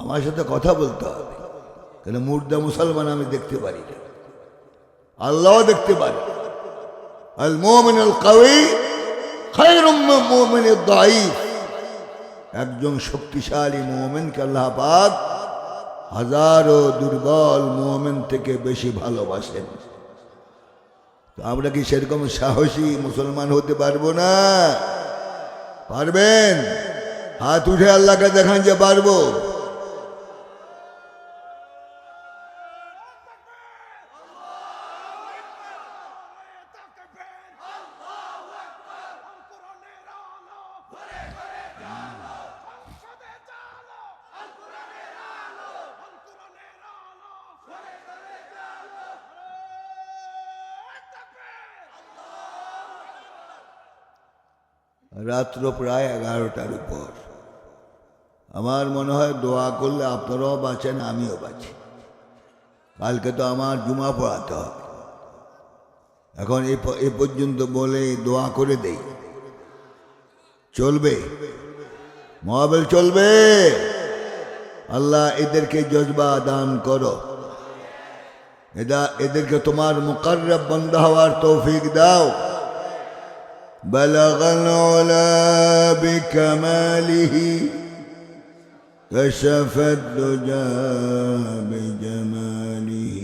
আমার সাথে কথা বলতে হবে, কেন মুর্দা মুসলমান আমি দেখতে পারি না, আল্লাহও দেখতে পারি। আল মুমিনুল কাওয়ি খায়রুম মিন মুমিনিদ দাঈফ। একজন শক্তিশালী মুমিনকে আল্লাহ পাক হাজারো দুর্বল মুমিন থেকে বেশি ভালোবাসেন। তো আমরা কি সেরকম সাহসী মুসলমান হতে পারবো না? পারবেন? হাত উঠে আল্লাহকে দেখান যে পারবো। রাত্র প্রায় 11টার উপর। আমার মনে হয় দোয়া করলে আপনারাও বাঁচেন, আমিও বাঁচি। কালকে তো আমার জুমা পড়াতে হবে। এখন এ পর্যন্ত বলে দোয়া করে দেই, চলবে? মহাবেল চলবে? আল্লাহ এদেরকে জজবা দান করো, এদেরকে তোমার মুকাররব বান্দা হওয়ার তৌফিক দাও। بلغ العلا بكماله كشف الدجى بجماله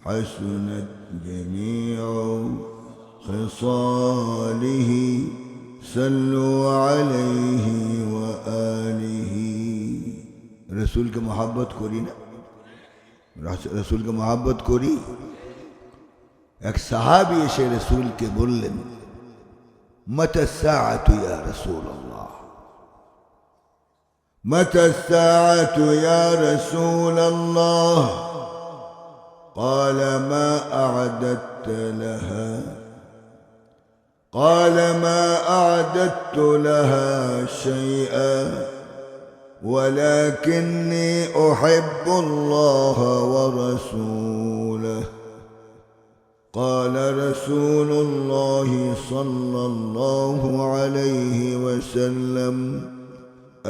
حسنت جميع خصاله صلوا عليه وآله। रसूल के मोहब्बत करी ना, रसूल के मोहब्बत करी। एक साहाबी एसे रसूल के बोलें, मत الساعة يا رسول الله، متى الساعة يا رسول الله؟ قال ما أعددت لها، قال ما أعددت لها شيئا ولكني أحب الله ورسوله। قال رسول الله صلى الله عليه وسلم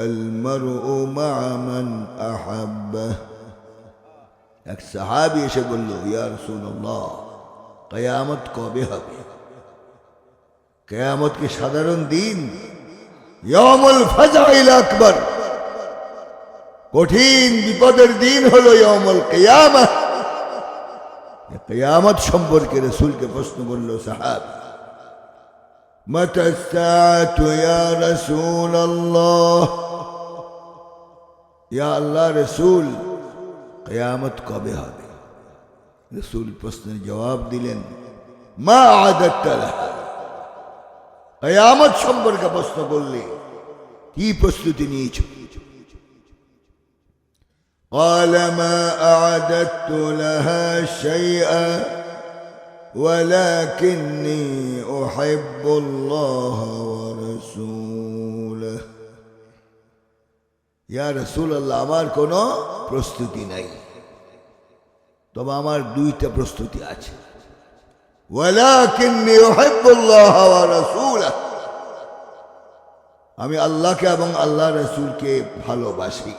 المرء مع من أحبه। এক সাহাবী এসে বলল, ইয়া রাসূলুল্লাহ, কিয়ামত কবে হবে? কিয়ামত কি সাধারণ দিন? ইয়াউমুল ফাজইল আকবার, কঠিন বিপদের দিন হলো ইয়াউমুল কিয়ামত। কিয়ামত সম্পর্কে রাসূলকে প্রশ্ন করল সাহাবী, মাতা الساعة يا رسول الله، ইয়া আল্লাহর রাসূল, কিয়ামত কবে হবে? রাসূল প্রশ্নের জবাব দিলেন, মা আ'দাদত লাহা। কিয়ামত সম্পর্কে প্রশ্ন করলে কি প্রস্তুতি নিয়েছো? قال ما أعددت لها شيئا ولكني أحب الله ورسوله। يا رسول الله, আমার কোনো প্রস্তুতি নাই, তবে আমার দুইটা প্রস্তুতি আছে। ولكني أحب الله ورسوله, আমি আল্লাহকে এবং আল্লাহর রাসূলকে ভালোবাসি।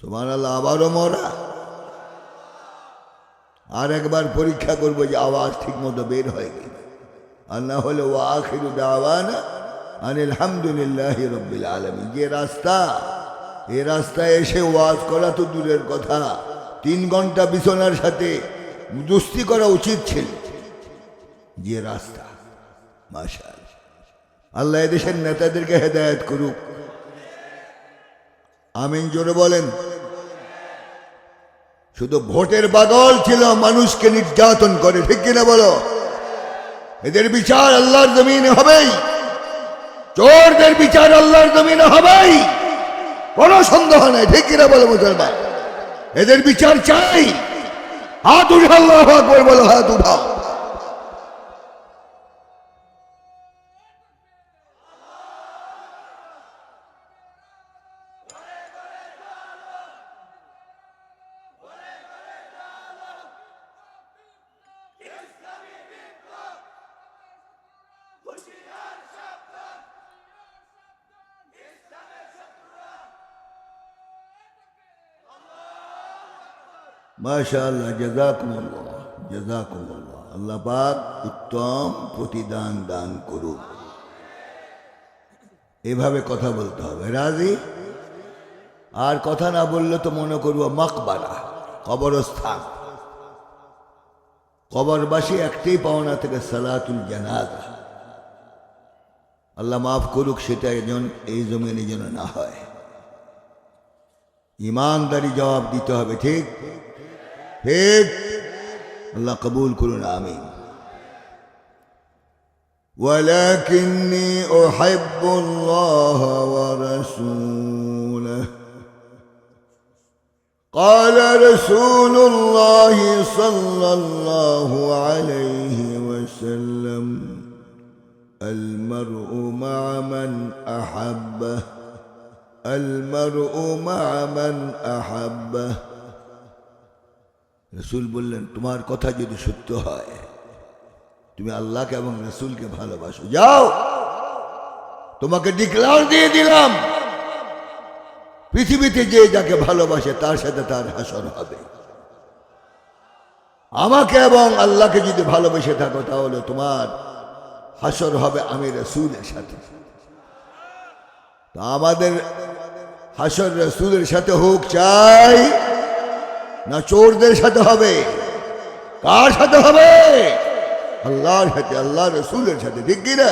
সুবহানাল্লাহ। আবারও মরা, আর একবার পরীক্ষা করবো যে আওয়াজ ঠিক মতো বের হয় কিনা, আর না হলে ওয়া আখিরু দাওয়ানা আনিল হামদুলিল্লাহি রাব্বিল আলামিন। যে রাস্তা, এই রাস্তায় এসে ওয়াজ করা তো দূরের কথা, 3 ঘন্টা বিছানার সাথে দুস্তি করা উচিত ছিল। যে রাস্তা, মাশাআল্লাহ, আল্লাহ এদেশের নেতাদেরকে হেদায়েত করুক, আমিন জোরে বলেন। শুধু ভোটের পাগল ছিল, মানুষকে নির্যাতন করে, ঠিক কিনা বলো? এদের বিচার আল্লাহর জমিনে হবেই, চোরদের বিচার আল্লাহর জমিনে হবেই, কোনো সন্দেহ নাই, ঠিক কিনা বলো মুসলমান? এদের বিচার চাই। হাত উঠে আল্লাহু আকবার বলো, হাত উঠাও। মাশাআল্লাহ, জাযাকুমুল্লাহ, জাযাকুমুল্লাহ। আল্লাহ পাক উত্তম প্রতিদান দান করুন। এভাবে কথা বলতে হবে, রাজি? আর কথা না বললে তো মনে করব মাকবারা, কবরস্থান। কবরবাসী একটাই পাওনা থেকে সালাতুল জানাজা। আল্লাহ মাফ করুক, সেটা এই জমিনে যেন না হয়। ইমানদারি জবাব দিতে হবে, ঠিক ঠিক। আল্লাহ কবুল করুন, আমিন। ولكني أحب الله ورسوله قال رسول الله صلى الله عليه وسلم المرء مع من أحبه المرء مع من أحبه। রসুল বললেন, তোমার কথা যদি সত্য হয়, তুমি আল্লাহকে এবং রসুলকে ভালোবাসো, যাও, তোমাকে ডিক্লার দিয়ে দিলাম, পৃথিবীতে যে যাকে ভালোবাসে তার সাথে তার হাসর হবে। আমাকে এবং আল্লাহকে যদি ভালোবেসে থাকো, তাহলে তোমার হাসর হবে আমি রসুলের সাথে। তো আমাদের হাসর রসুলের সাথে হোক চাই না চোরদের সাথে হবে? কার সাথে হবে? আল্লাহর সাথে, আল্লাহ রসুলের সাথে, ঠিক কিনা?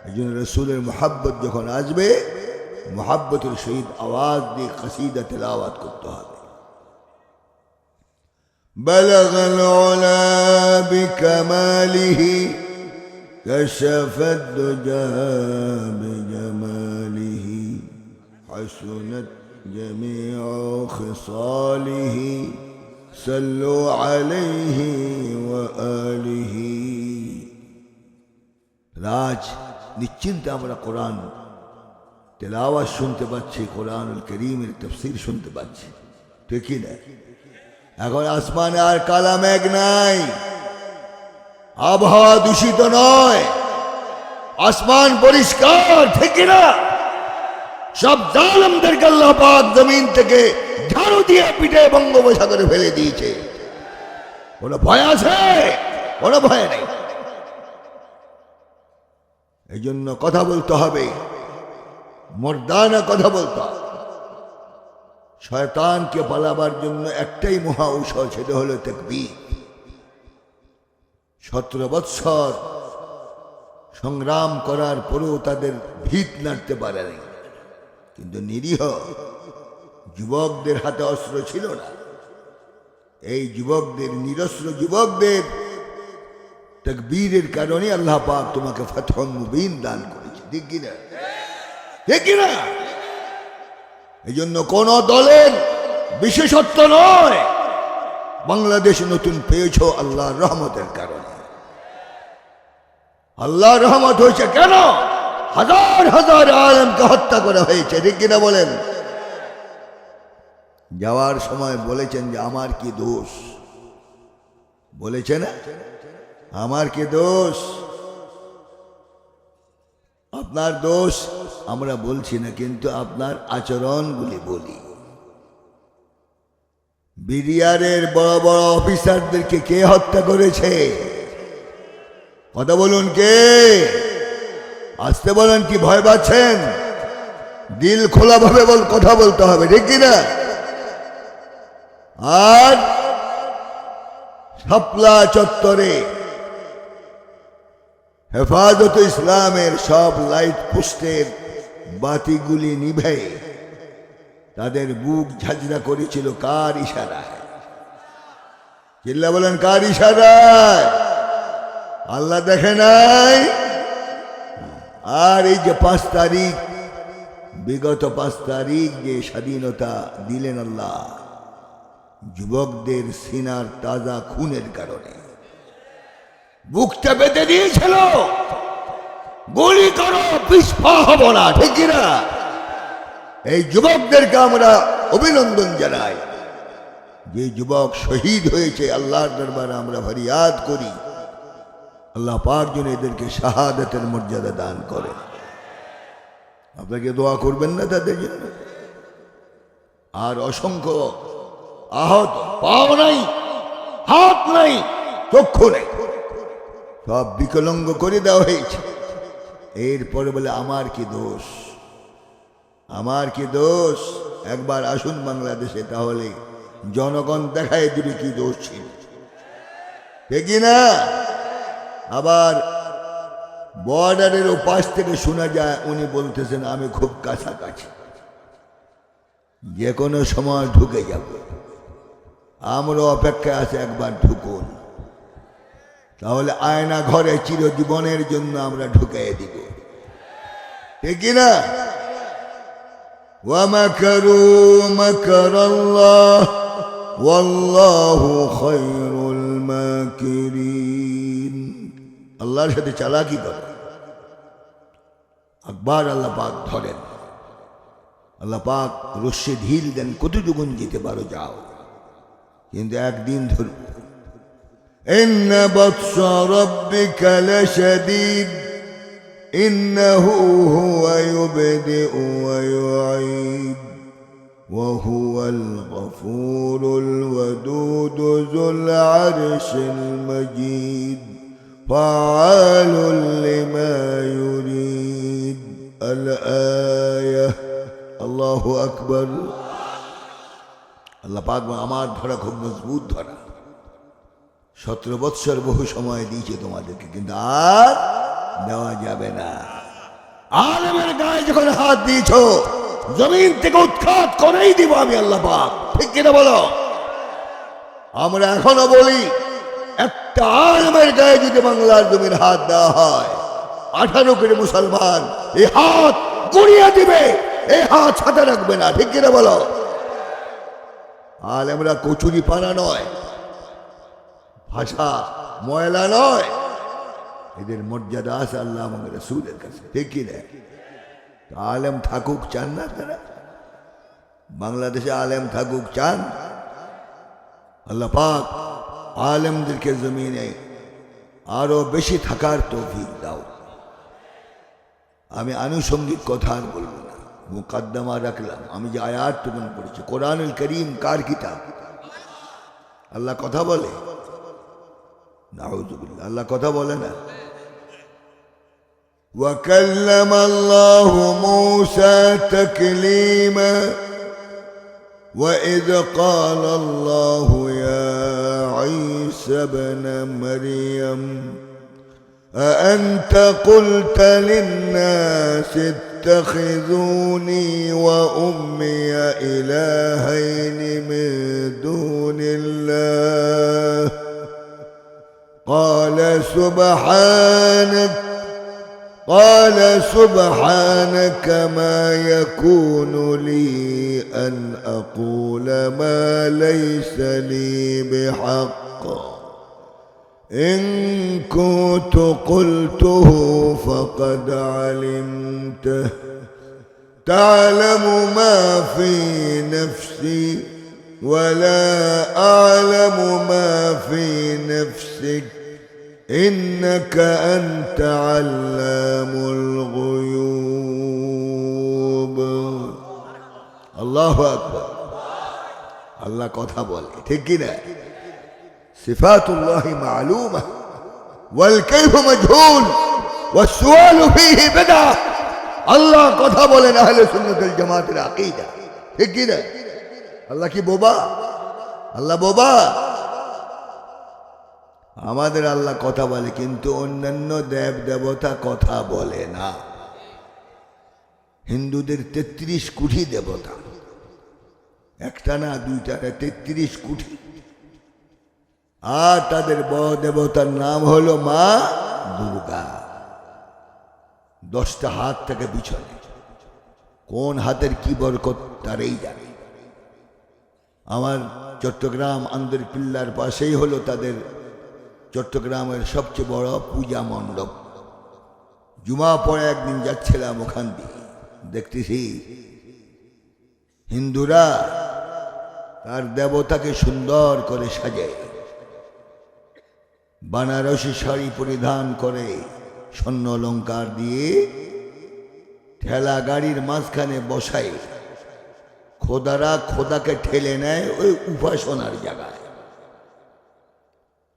এই জন্য রসুলের মোহাব্বত যখন আসবে, মোহাব্বতের সহিত আওয়াজ দিয়ে কসিদা তেলাওয়াত করতে হবে। বালাগাল উলা বিকামালিহি কাশাফাদ দুজা বিজামালিহি হাসুনাত জামিউ খিসালিহি সাল্লু আলাইহি ওয়া আলিহি। রাজ নিশ্চিন্তে আমরা কোরআন তেলাওয়াত শুনতে পাচ্ছি, কোরআনুল কারীমের তাফসীর শুনতে পাচ্ছি, ঠিক কি না? এখন আসমানে আর কালা মেঘ নাই, আবহাওয়া দূষিত নয়, আসমান পরিষ্কার, ঠিক কি না? সব জালেমদেরকে আল্লাহ পাক জমিন থেকে ঝাড়ু দিয়ে পিঠে বঙ্গোপসাগরে ফেলে দিয়েছে। কোনো ভয় আছে? কোনো ভয় নেই। এই জন্য কথা বলতে হবে, মর্দানা কথা বলতে হবে। শয়তানকে পালাবার জন্য একটাই মহা ঔষধ, সেটা হলো তাকবীর। 17 বৎসর সংগ্রাম করার পরেও তাদের ভিত নাড়তে পারে নাই। কিন্তু নিরীহ যুবকদের হাতে অস্ত্র ছিল না। এই যুবকদের, নিরস্ত্র যুবকদের তাকবীরের কারণে আল্লাহ পাক তোমাকে ফাতহুল মুবিন দান করেছে, ঠিক কিনা? ঠিক কিনা? এই জন্য কোন দলের বিশেষত্ব নয়, বাংলাদেশ নতুন পেয়েছ আল্লাহর রহমতের কারণে। আল্লাহর রহমত হয়েছে কেন? হাজার হাজার আলেমকে হত্যা করা হয়েছে, ঠিক কিনা বলেন? যাওয়ার সময় বলেছেন যে আমার কি দোষ, বলেছে না? আমার কি দোষ? আপনার দোষ আমরা বলছি না, কিন্তু আপনার আচরণগুলি বলি। বিডিআরের বড় বড় অফিসারদেরকে কে হত্যা করেছে? কথা বলুন, কে? আসতে বলেন, কি ভয় পাচ্ছেন? দিল খোলাভাবে কথা বলতে হবে, ঠিক কিনা? আর শাপলা চত্বরে হেফাজত ইসলামের সব লাইট পোস্টের বাতিগুলি নিভে তাদের বুক ঝাঁঝরা করেছিল কার ইশারায়? চিল্লা বলেন, কার ইশারায়? আল্লাহ দেখে নাই? আর এই যে 5 তারিখ, বিগত 5 তারিখ যে স্বাধীনতা দিলেন আল্লাহ, যুবকদের সিনার তাজা খুনের কারণে বুকটা বেঁধে দিয়েছিল, গুলি করো, পিছপা হব না, ঠিক কিনা? এই যুবকদেরকে আমরা অভিনন্দন জানাই। যে যুবক শহীদ হয়েছে, আল্লাহর দরবারে আমরা ফরিয়াদ করি, আল্লাহ পাক যেন এদেরকে শাহাদাতের মর্যাদা দান করেন। আপনাকে দোয়া করবেন না তাদের জন্য? আর অসংখ্য আহত, পাও নাই, হাত নাই, চক্ষু নেই, সব বিকলাঙ্গ করে দেওয়া হয়েছে। এরপরে বলে আমার কি দোষ, আমার কি দোষ? একবার আসুন বাংলাদেশে, তাহলে জনগণ দেখায় দিবে কি দোষ ছিল, ঠিক না? আবার বর্ডারের ওপাশ থেকে শোনা যায় উনি বলতেছেন আমি খুব কাছাকাছি, যে কোনো সময় ঢুকে যাব। আমরা অপেক্ষা আছে, একবার ঢুকুন, তাহলে আয়না ঘরে চিরজীবনের জন্য আমরা ঢুকিয়ে দিব, ঠিক না? ومكروا مكر الله والله خير الماكرين। আল্লাহর সাথে চালাকি করে একবার আল্লাহ পাক ধরেন, আল্লাহ পাক রশ্মি ঢিল দেন, কতটুকুন যেতে পারো যাও, কিন্তু একদিন ধরুন। إن بطش ربك لشديد إنه هو يبدئ ويعيد وهو الغفور الودود ذو العرش المجيد فعال لما يريد الآية الله أكبر। আল্লাহ পাক আমার ধরা খুব মজবুত ধরা, 17 বৎসর বহু সময় দিয়েছে তোমাদেরকে, কিন্তু আর দেওয়া যাবে না। আলেমের গায়ে যখন হাত দিয়েছ, জমিন থেকে উৎখাত করেই দিব আমি আল্লাহ পাক, ঠিক কিনা বলো? আমরা এখনো বলি একটা আলেমের গায়ে যদি বাংলার জমির হাত দেওয়া হয়, 18 করে মুসলমান এই হাত গুড়িয়ে দিবে, এই হাত সাথে রাখবে না, ঠিক কিনা বলো? আলেমরা কচুরি পানা নয়, ভাষা ময়লা নয়, এদের মর্যাদা আছে আল্লাহ এবং রাসূলের কাছে, ঠিক কি না? আলেম থাকুক চান না তারা? বাংলাদেশে আলেম থাকুক চান? আল্লাহ পাক আলেমদেরকে জমিনে আরো বেশি থাকার তৌফিক দাও। আমি আনুষঙ্গিক কথা আর বলবো না, মুকদ্দমা রাখলাম। আমি যে আয়াতটুকু পড়েছি, কোরআনুল করিম কার কিতাব? আল্লাহ কথা বলে? নাউযুবিল্লাহ, আল্লাহ কথা বলে না। وكلم الله موسى تكليما وإذ قال الله يا عيسى ابن مريم أأنت قلت للناس اتخذوني وأمي إلهين من دون الله قال سبحانك ما يكون لي أن أقول ما ليس لي بحق إن كنت قلته فقد علمته تعلم ما في نفسي ولا أعلم ما في نفسك إنك أنت علام الغيوب। الله أكبر। الله কথা বলে, ঠিক কি না? সিফাতুল্লাহি মালুমা ওয়াল কাইফ মাজহুল ওয়াস-সুআল ফীহি বিদআ। আল্লাহ কথা বলেন আহলে সুন্নাত ওয়াল জামাতের আকীদা, ঠিক কি না? আল্লাহ কি বোবা? আল্লাহ বোবা? আমাদের আল্লাহ কথা বলে, কিন্তু অন্যান্য দেব দেবতা কথা বলে না। হিন্দুদের 33 কোটি দেবতা, একটা না দুইটা না, 33 কোটি। আর তাদের বড় দেবতার নাম হলো মা দুর্গা। 10টা হাত থেকে পিছনে, কোন হাতের কি বরকত তারাই জানে। আমার চট্টগ্রাম আন্দর পিল্লার পাশেই হলো তাদের চট্টগ্রামের সবচেয়ে বড় পূজা মণ্ডপ। জুমা পরে একদিন যাচ্ছিলাম ওখান দিয়ে, দেখতেছি হিন্দুরা তার দেবতাকে সুন্দর করে সাজায়, বানারসি শাড়ি পরিধান করে, স্বর্ণ অলংকার দিয়ে ঠেলা গাড়ির মাঝখানে বসায়, খোদারা খোদাকে ঠেলে নেয় ওই উপাসনার জায়গায়।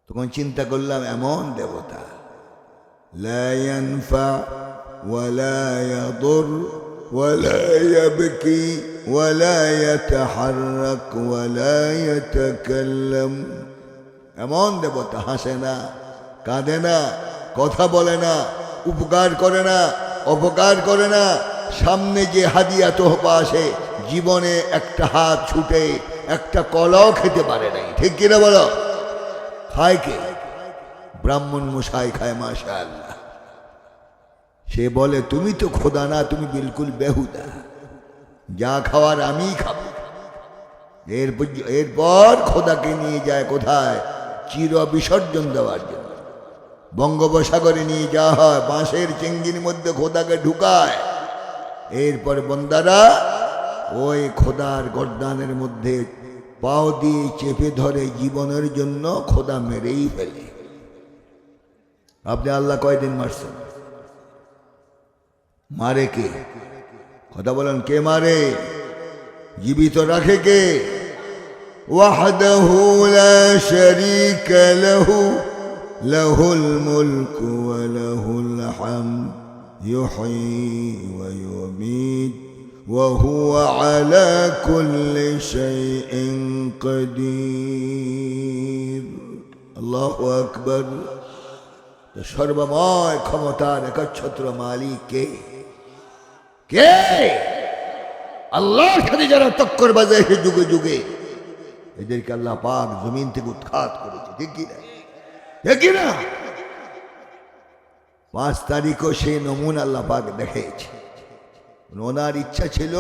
তখন চিন্তা করলাম এমন দেবতা লা ইয়ানফা ওয়ালা ইয়াদুর ওয়ালা ইয়াবকি ওয়ালা ইয়াতাহাররাক ওয়ালা ইয়াতাকাল্লাম, এমন দেবতা হাসে না, কাঁদে না, কথা বলে না, উপকার করে না, অপকার করে না। সামনে যে হাদিয়া তোহফা আসে, জীবনে একটা হাত ছুটে একটা কলাও খেতে পারে নাই, ঠিক কিনা বলো? খায় কে? ব্রাহ্মণ মশাই খায়, মাশাআল্লাহ। সে বলে তুমি তো খোদা না, তুমি বিলকুল বেহুদা, যা খাওয়ার আমি খাবো। এরপর খোদাকে নিয়ে যায় কোথায়? চির বিসর্জন দেওয়ার জন্য বঙ্গোপসাগরে নিয়ে যাওয়া হয়, বাঁশের চিংড়ির মধ্যে খোদাকে ঢুকায়। এরপর বন্দারা ওই খোদার গর্দানের মধ্যে পাও দিয়ে চেপে ধরে জীবনের জন্য খোদা মেরেই ফেলে। আপনি আল্লাহ কয়দিন মারছেন? মারে কে? কথা বলেন, কে মারে? জীবিত রাখে কে? ওয়াহদাহু লা শারীকা লাহু লাহুল মুলকু ওয়া লাহুল হামদ ইউহয়ী ওয়া ইউমীত ওয়া হুয়া আলা কুল্লি শাইইন কাদির। আল্লাহু আকবার। সর্বময় ক্ষমতার একচ্ছত্র মালিক কে? কে? আল্লাহর সাথে যারা টক্কর বাজায় যুগে যুগে, এদেরকে আল্লাহ পাক জমিন থেকে উৎখাত করেছে, ঠিক কিনা? ঠিক কিনা? 5 তারিখও সেই নমুনা আল্লাহ পাক দেখিয়েছে। ওনার ইচ্ছা ছিল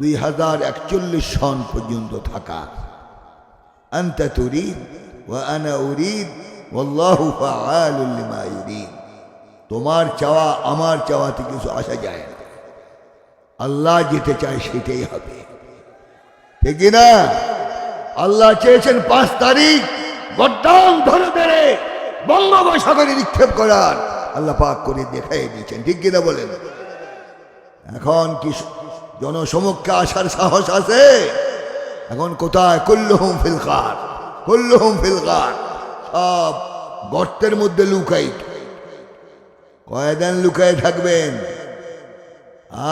2041 সন পর্যন্ত থাকার। আনতা তুরিদ ওয়া আনা উরিদ ওয়াল্লাহু ফাআলুল লিমা ইউরিদ। তোমার চাওয়া আমার চাওয়াতে কিছু আসা যায় না, আল্লাহ যেতে চায় সেটাই হবে, ঠিক না? আল্লাহ চেয়েছেন 5 তারিখ গর্দান ধরে ধরে বঙ্গোপসাগরে নিক্ষেপ করার, আল্লাহ পাক করে দেখাই দিয়েছেন, ঠিক কিনা বলেন? এখন কি জনসমক্ষে আসার সাহস আছে? এখন কোথায়? কুল্লুহুম ফিল গার, কুল্লুহুম ফিল গার। সব গর্তের মধ্যে লুকাই। কয়দিন লুকায় থাকবেন?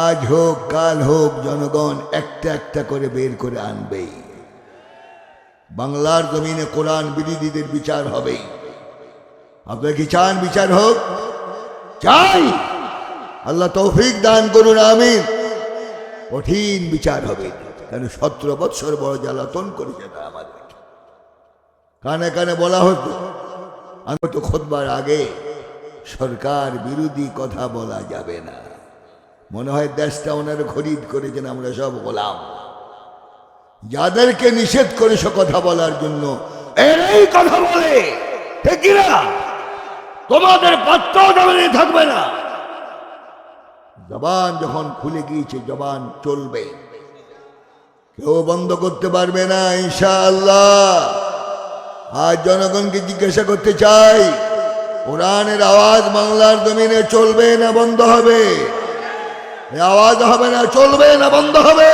আজ হোক কাল হোক, জনগণ একটা একটা করে বের করে আনবেই। বাংলার জমিনে কোরআন বিরোধীদের বিচার হবেই। আপনারা কি চান বিচার হোক? চাই। আল্লাহ তৌফিক দান করুন, আমিন। কঠিন বিচার হবে, কেন 17 বৎসর বড় জ্বালাতন করেছে না আমাদের। কানে কানে বলা হতো, আমি তো খুতবার আগে সরকার বিরোধী কথা বলা যাবে না। মনে হয় দেশটা ওনারা খরিদ করেছেন, আমরা সব গোলাম। যাদেরকে নিষেধ করেছ কথা বলার জন্য, এই কথা বলে, ঠিক না? তোমাদের পাত্তাও দাঁড়িয়ে থাকবে না। জবান যখন খুলে গিয়েছে, জবান চলবে, কেউ বন্ধ করতে পারবে না ইনশাআল্লাহ। আজ জনগণকে জিজ্ঞাসা করতে চাই, কোরআনের আওয়াজ বাংলার জমিনে চলবে না বন্ধ হবে? আওয়াজ হবে না, চলবে না বন্ধ হবে?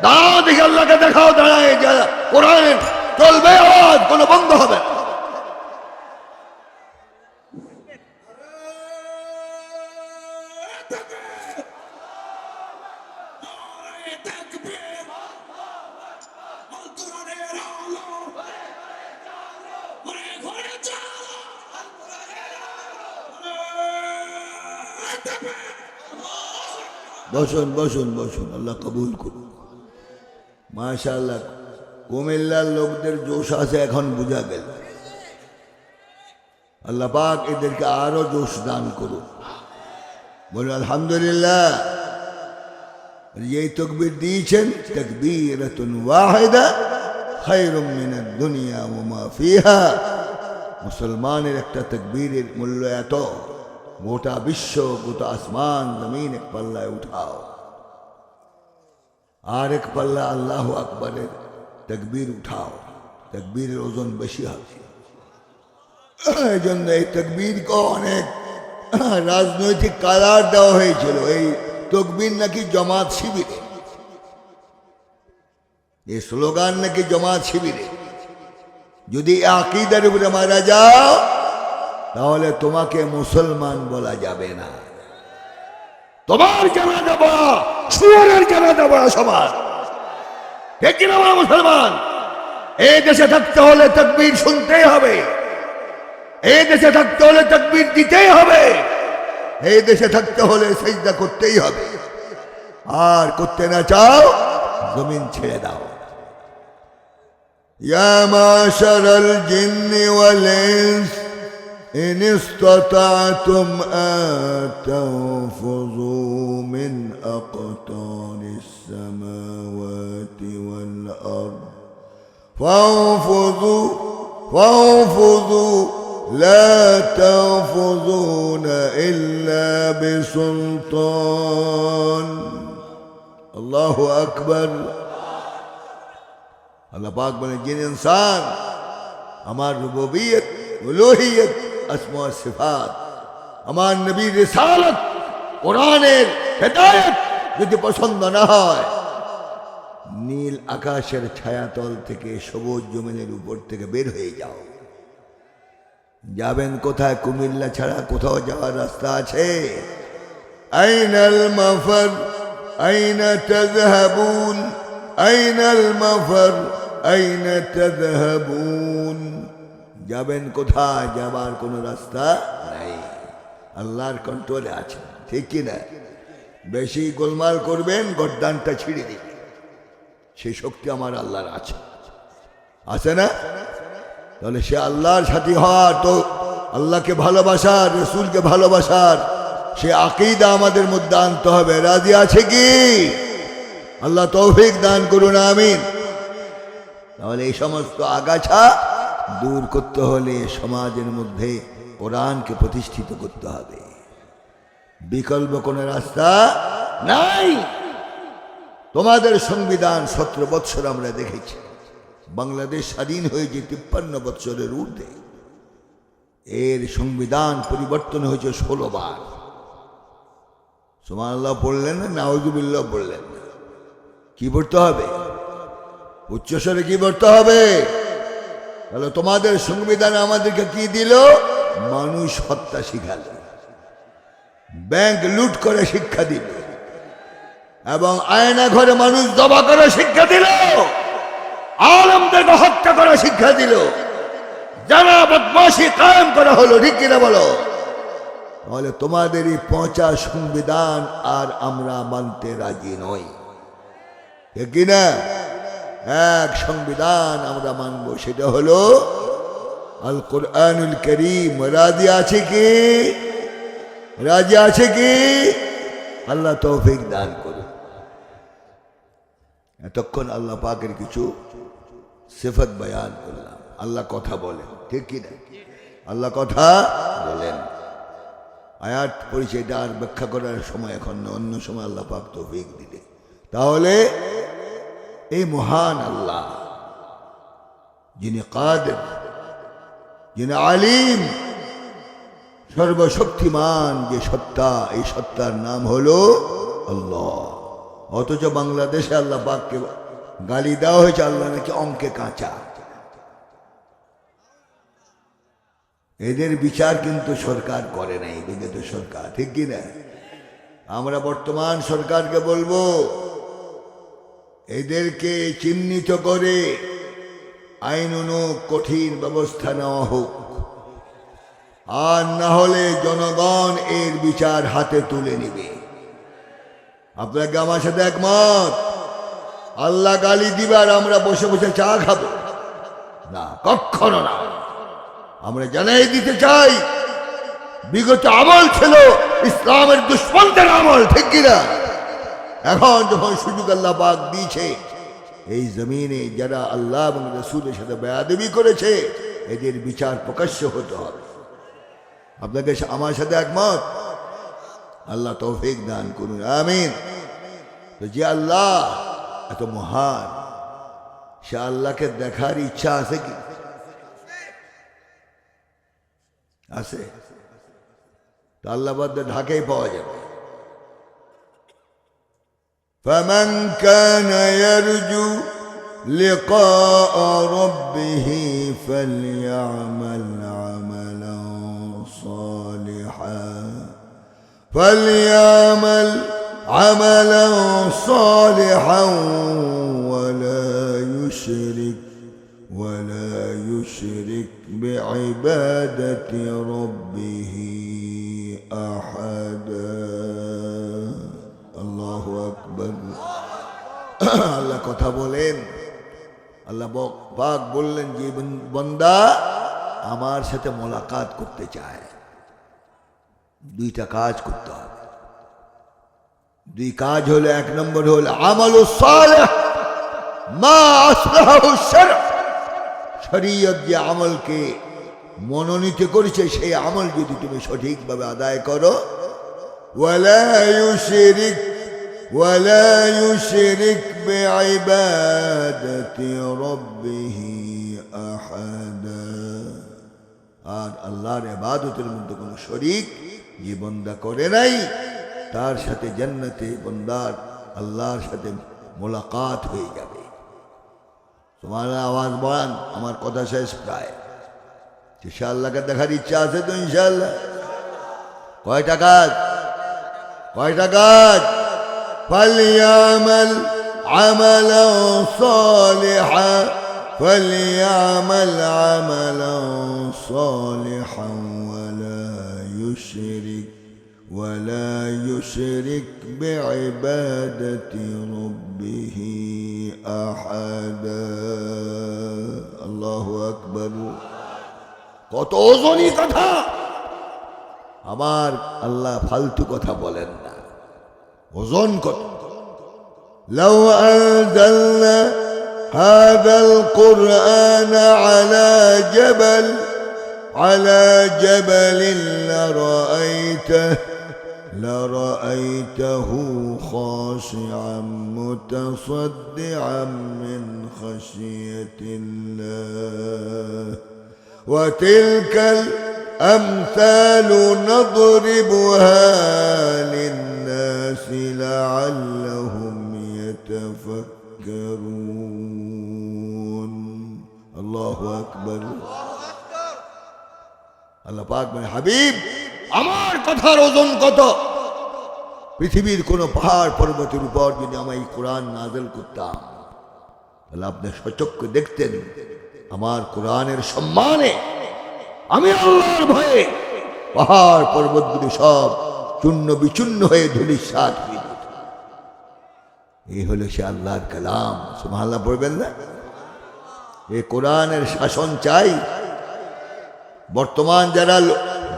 দাঁড়াও দেখে, আল্লাহকে দেখাও, দাঁড়ায় যারা কোরআনের চলবে আওয়াজ, কোনো বন্ধ হবে না। বসুন বসুন বসুন, আল্লাহ কবুল করুন। মাশাআল্লাহ, কুমিল্লার লোকদের জোশ আছে, এখন বোঝা গেল। আল্লাহ পাক এদেরকে আরো জোশ দান করুন, বলুন আলহামদুলিল্লাহ। এই তকবীর দিয়েছেন, তাকবীরাতুন ওয়াহিদা খায়রুম মিনাদ দুনিয়া ওয়া মা ফিহা। মুসলমানের একটা তকবীরের মূল্য এত, গোটা বিশ্ব, গোটা আসমান জমিন এক পাল্লায় উঠাও, আর এক পাল্লা আল্লাহু আকবরের তকবীর উঠাও, তকবীরের ওজন বেশি হবে। এই জন্য এই তকবীরকে অনেক রাজনৈতিক কালার দেওয়া হয়েছিল। এই তকবীর নাকি জামাত শিবিরে, এই স্লোগান নাকি জামাত শিবিরে। যদি আকীদার উপরে মারা যাও তাহলে তোমাকে মুসলমান বলা যাবে না। তোমার জানাজা পড়া শুয়োরের জানাজা পড়া সমান। ঠিক কিনা বলো মুসলমান? এই দেশে থাকতে হলে তাকবীর শুনতেই হবে, এই দেশে থাকতে হলে তাকবীর দিতেই হবে, এই দেশে থাকতে হলে সিজদা করতেই হবে। আর করতে না চাও জমিন ছেড়ে দাও। ইয়া মাশারাল জিন্নি ওয়াল ইনস ইন ইসতাতা'তুম আন তানফুযু মিন আকতারিস সামাওয়াতি ওয়াল আরদ فانفذوا لا تنفذون إلا بسلطان الله أكبر। আল্লাহ পাক বলে, জিন ইনসান আমার রুবুবিয়ত, উলুহিয়ত, আসমা ওয়া সিফাত, আমার নবীর রিসালাত, কোরআনের হেদায়েত যদি পছন্দ না হয়, নীল আকাশের ছায়াতল থেকে সবুজ জমিনের উপর থেকে বের হয়ে যাও। যাবেন কোথায়? কুমিল্লা ছাড়া কোথাও যাওয়ার রাস্তা আছে? আইনাল মাফার আইনা তাযহাবুন আইনাল মাফার আইনা তাযহাবুন। যাবেন কোথায়? যাবার কোনো রাস্তা নাই, আল্লাহর কন্ট্রোলে আছে। ঠিক কিনা? বেশি গোলমাল করবেন গর্দানটা ছিঁড়ে দিবে, সেই শক্তি আমার আল্লাহর আছে, আছে না? তাহলে সে আল্লাহর সাথী হওয়ার, তো আল্লাহকে ভালোবাসার, রসুলকে ভালোবাসার সে আকীদা আমাদের মধ্যে আনতে হবে। রাজি আছে কি? আল্লাহ তৌফিক দান করুন, আমিন। তাহলে এই সমস্ত আগাছা দূর করতে হলে সমাজের মধ্যে কোরআনকে প্রতিষ্ঠিত করতে হবে, বিকল্প কোনো রাস্তা নাই। তোমাদের সংবিধান 17 বৎসর আমরা দেখেছি, বাংলাদেশ স্বাধীন হয়েছে 53 বৎসরের ঊর্ধ্বে। এর সংবিধান পরিবর্তন হয়েছে 16 বার। সুবহানাল্লাহ পড়লেন না, নাউযুবিল্লাহ পড়লেন না? কি পড়তে হবে? উচ্চস্বরে কি পড়তে হবে? তাহলে তোমাদের সংবিধান আমাদেরকে কি দিল? মানুষ হত্যা শিখাল, ব্যাংক লুট করে শিক্ষা দিল, এবং আয়না ঘরে মানুষ জবা করে শিক্ষা দিল, আলেমদেরকে হত্যা করে শিক্ষা দিল, যারা বদমাশি কায়েম করা হলো। ঠিক কিনা বলো? তাহলে তোমাদের এই পচা সংবিধান আর আমরা মানতে রাজি নই। ঠিক কিনা? এক সংবিধান আমরা মানব, সেটা হলো আল কোরআনুল কারীম। রাজি আছে কি? রাজি আছে কি? আল্লাহ তৌফিক দান করুন। এতক্ষণ আল্লাহ পাকের কিছু সিফাত বয়ান করলাম। আল্লাহ কথা বলেন, ঠিক কিনা? আল্লাহ কথা বলেন। আয়াত পরিচয়টা আর ব্যাখ্যা করার সময় এখন না, অন্য সময় আল্লাহ পাক তৌফিক দিলে। তাহলে এই মহান আল্লাহ, যিনি কাদের, যিনি আলিম, সর্বশক্তিমান যে সত্তা, এই সত্তার নাম হলো আল্লাহ। অথচ বাংলাদেশে আল্লাহ পাককে গালি দেওয়া হয়েছে, আল্লাহ নাকি অঙ্কে কাঁচা। এদের বিচার কিন্তু সরকার করে নাই, বিগত সরকার। ঠিক কিনা? আমরা বর্তমান সরকারকে বলবো, এদেরকে চিহ্নিত করে আইনানুগ কঠিন ব্যবস্থা নেওয়া হোক, আর না হলে জনগণ এর বিচার হাতে তুলে নেবে। আপনাকে আমার সাথে একমত? আল্লাহ গালি দিবে আর আমরা বসে বসে চা খাবো না, কখনো না। আমরা জানাই দিতে চাই, বিগত আমল ছিল ইসলামের দুশ্মনদের আমল। ঠিক কিনা? এখন যখন সুযোগ আল্লাহ পাক দিয়েছে, এই জমিনে যারা আল্লাহ এবং রাসূলের সাথে বেয়াদবি করেছে, এদের বিচার প্রকাশ্য হতে হবে। আপনাকে আমার সাথে একমত? আল্লাহ তৌফিক দান করুন, আমিন। তো যে আল্লাহ এত মহান, সে আল্লাহকে দেখার ইচ্ছা আছে কি? আছে? তো আল্লাহ বাদে ঢাকাই পাওয়া যাবে। فمن كان يرجو لقاء ربه فليعمل عملا صالحا فليعمل عملا صالحا ولا يشرك بعبادة ربه أحدا الله أكبر আল্লাহ কথা বলেন আল্লাহ পাক বললেন যে বান্দা আমার সাথে মোলাকাত করতে চায় দুইটা কাজ করতে হবে দুই কাজ হলো এক নম্বর হলো আমালুস সালেহ মা আসলাহু শারআ শরীয়ত যে আমলকে মনোনীত করেছে সেই আমল যদি তুমি সঠিকভাবে আদায় করো ولا يشرك بعبادة ربه أحدا আর আল্লাহর ইবাদতের মধ্যে কোনো শরীক যে বান্দা করে নাই তার সাথে জান্নাতে বান্দার আল্লাহর সাথে মোলাকাত হয়ে যাবে তোমার আওয়াজ বাড়ান আমার কথা শেষ প্রায় ইনশাআল্লাহকে দেখার ইচ্ছা আছে তো ইনশাআল্লাহ কয়টা কাজ فليعمل عملا صالحا ولا يشرك بعبادة ربه أحدا الله أكبر কত ওজনী কথা আমার আল্লাহ ফালতু কথা বলেন না ওজন কত لو أنزلنا هذا القرآن على جبل لرأيته خاشعا متصدعا من خشية الله وتلك الأمثال نضربها للناس لعلهم يتفكرون الله أكبر আল্লাহ পাক বলে হাবিব আমার কথার ওজন কত পৃথিবীর কোন পাহাড় পর্বতের উপর যদি আমি এই কোরআন নাযিল করতাম তাহলে আপনি সচক্ষে দেখতেন আমার কোরআনের সম্মানে আমি আল্লাহর ভয়ে পাহাড় পর্বতগুলি সব চূর্ণ বিচূর্ণ হয়ে ধূলিসাৎ হয়ে যেত এই হলো সে আল্লাহর কালাম সুবহানাল্লাহ পড়বেন না এই কোরআনের শাসন চাই বর্তমান যারা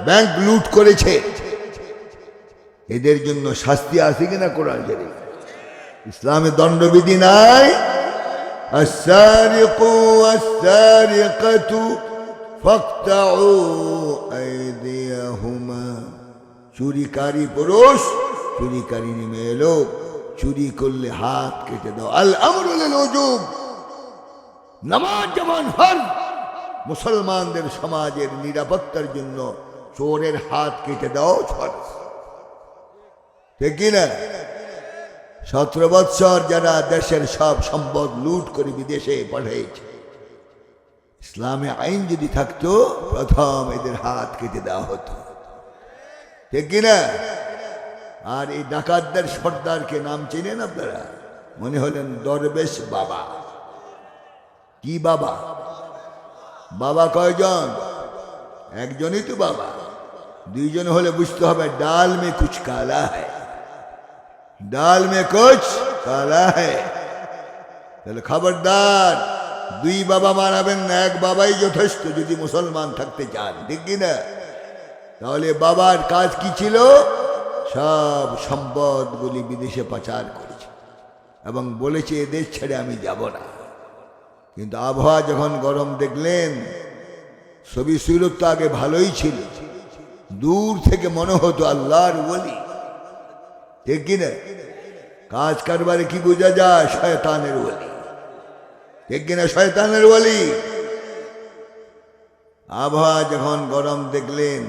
ব্যাংক লুট করেছে এদের জন্য শাস্তি আছে কিনা কোরআন শরীফ ইসলামে দণ্ডবিধি নাই السارق والسارقة فاقطعوا أيديهما চুরিকারী পুরুষ চুরিকারী মেয়ে লোক চুরি করলে হাত কেটে দাও আল আমরু লিল উজুব নামাজ যেমন ফরজ মুসলমানদের সমাজের নিরাপত্তার জন্য চোরের হাত কেটে দাও ফরজ ঠিক কিনা 17 বৎসর যারা দেশের সব সম্পদ লুট করে বিদেশে পাঠিয়েছে ইসলামে আইন যদি থাকতো প্রথম এদের হাত কেটে দেওয়া হতো ঠিক কিনা আর এই ডাকাতদের সর্দারকে নাম চেনেন আপনারা মনে হলেন দরবেশ বাবা কি বাবা বাবা কয়জন একজনই তো বাবা দুইজন হলে বুঝতে হবে ডাল মে কুছ কালা है ডাল মে কুছ কালা है তাহলে খবরদার দুই বাবা মানাবেন না এক বাবাই যথেষ্ট যদি মুসলমান থাকতে চান ঠিক কিনা তাহলে বাবার কাজ কি ছিল সব সম্পদগুলি বিদেশে পাচার করেছে এবং বলেছে এদেশ ছেড়ে আমি যাব না কিন্তু আবহাওয়া যখন গরম দেখলেন ছবি সুরত তো আগে ভালোই ছিল দূর থেকে মনে হতো আল্লাহর ওলি ঠিক কিনা কাজ কারবারে কি বোঝা যায় শয়তানের ওলি ঠিক কিনা শয়তানের ওলি আবহাওয়া যখন গরম দেখলেন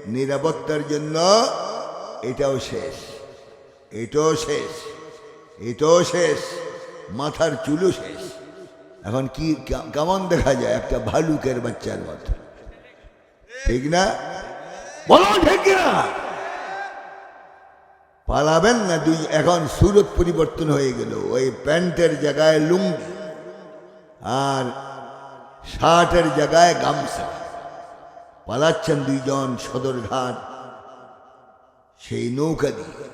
নিরাপত্তার জন্য এটাও শেষ এটাও শেষ এটাও শেষ মাথার চুলও শেষ এখন কি কেমন দেখা যায়? একটা ভালুকের বাচ্চার মতো, ঠিক না? বলো ঠিক না? পালাবেন না। এখন সুরত পরিবর্তন হয়ে গেল, ওই প্যান্টের জায়গায় লুঙ্গি আর শার্টের জায়গায় গামছা। পালাচ্ছেন দুইজন সদরঘাট সেই নৌকা দিয়ে।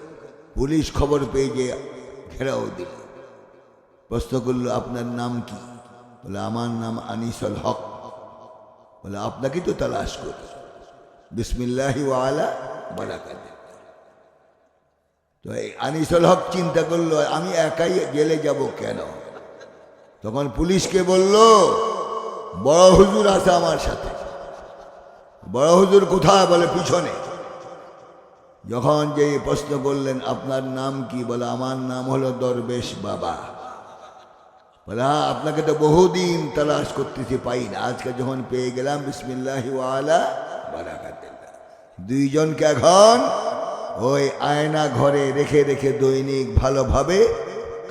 পুলিশ খবর পেয়ে যে ঘেরাও দিল। প্রশ্ন করল, আপনার নাম কি? বলে, আমার নাম আনিসুল হক। বলে, আপনাকে তো তালাশ করি। বিসমিল্লাহি ওয়া আলা বারাকাতিহি। তো এই আনিসুল হক চিন্তা করলো, আমি একাই জেলে যাব কেন? তখন পুলিশকে বলল, বড় হুজুর আছে আমার সাথে। বড় হুজুর কোথায়? বলে, পিছনে। যখন যে প্রশ্ন করলেন, আপনার নাম কি? বলে, আমার নাম হলো দরবেশ বাবা। বলে, হ্যাঁ, আপনাকে তো বহুদিন তালাশ করতেছি, পাই না। আজকে যখন পেয়ে গেলাম, বিসমিল্লাহি ওয়া আলা বারাকাতিল্লাহ। দুইজনকে এখন ওই আয়না ঘরে রেখে রেখে দৈনিক ভালোভাবে